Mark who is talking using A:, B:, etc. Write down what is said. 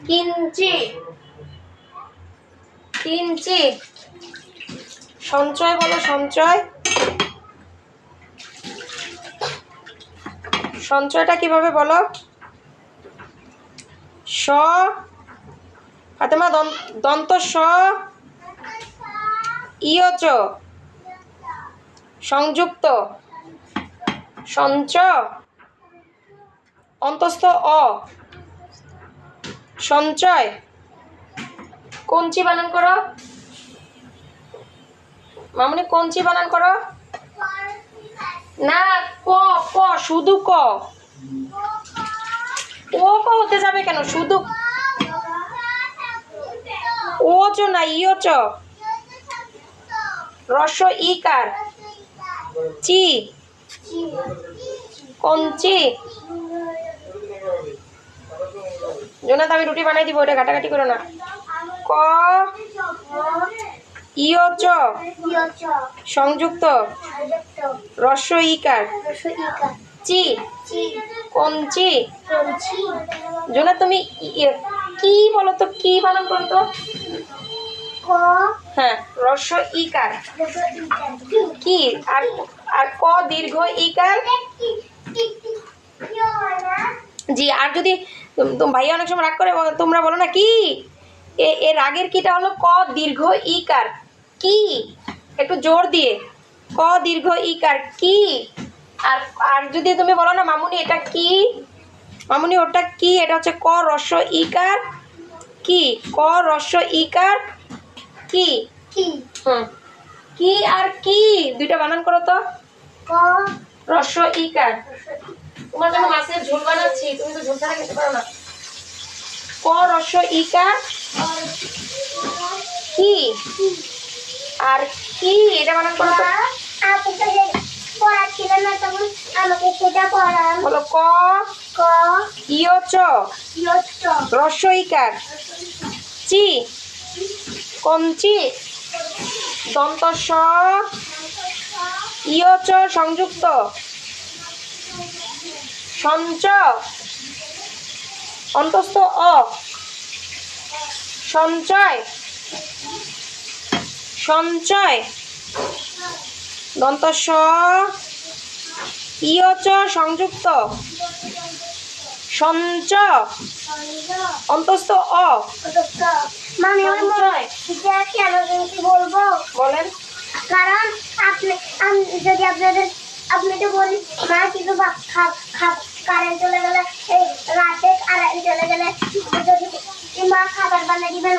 A: কিঞ্চি কিঞ্চি সঞ্চয় বলো, সঞ্চয়। সঞ্চয়টা কিভাবে বলো? স ফাতেমা দন্ত স ইয়চ সংযুক্ত সঞ্চ অন্তস্থ অ সঞ্চয়। কঞ্চি বানান করো মামুনি, কঞ্চি বানান করো। না, ক ক শুধু ক। ও ক হতে যাবে কেন? শুধু ও চ না, ইয় চ। রস্ব ইকার চি কঞ্চি। জোনাত আমি রুটি বানাই দিব, ওটা ঘাটাঘাটি করো না। ক ইয় চ সংযুক্ত রস্ব ইকার চি কঞ্চি। জোনাত তুমি কি বলো তো, কি বানান করো তো? হ্যাঁ, রস্ব ইকার কি, আর ক দীর্ঘ ইকার জি। আর যদি ভাইয়া অনেক সময় রাগ করে, তোমরা বলো না কি, এর রাগের কিটা হলো ক দীর্ঘ ইকার কি, একটু জোর দিয়ে ক দীর্ঘ ইকার কি। আর আর যদি তুমি বলো না মামুনি এটা কি, মামুনি ওটা কি, এটা হচ্ছে ক রস্ব ইকার কি, ক রস্ব ইকার কি। হুম, কি আর কি দুইটা বানান করো তো। ক রস্ব ইকার। তোমার জন্য মাছের ঝোল বানাচ্ছি, তুমি তো ঝোল ছাড়া খেতে পারো না। ক রস্ব ইকার কি আর কি, এটা বানান করো তো। বলো ক ইয় চ রস্ব ইকার চি কঞ্চি দন্ত স ইয় চ সংযুক্ত সঞ্চ অন্তস্থ অ সঞ্চয় সঞ্চয় দন্ত স ইয় চ সংযুক্ত সঞ্চ অন্তস্থ অ সঞ্চয়।
B: বলবো
A: বলেন।
B: কারণ যদি আপনাদের বলি মা কিছু কারেন্ট চলে গেলে, এই রাতে কারেন্ট চলে গেলে যদি মা খাবার বানিয়ে দিবেন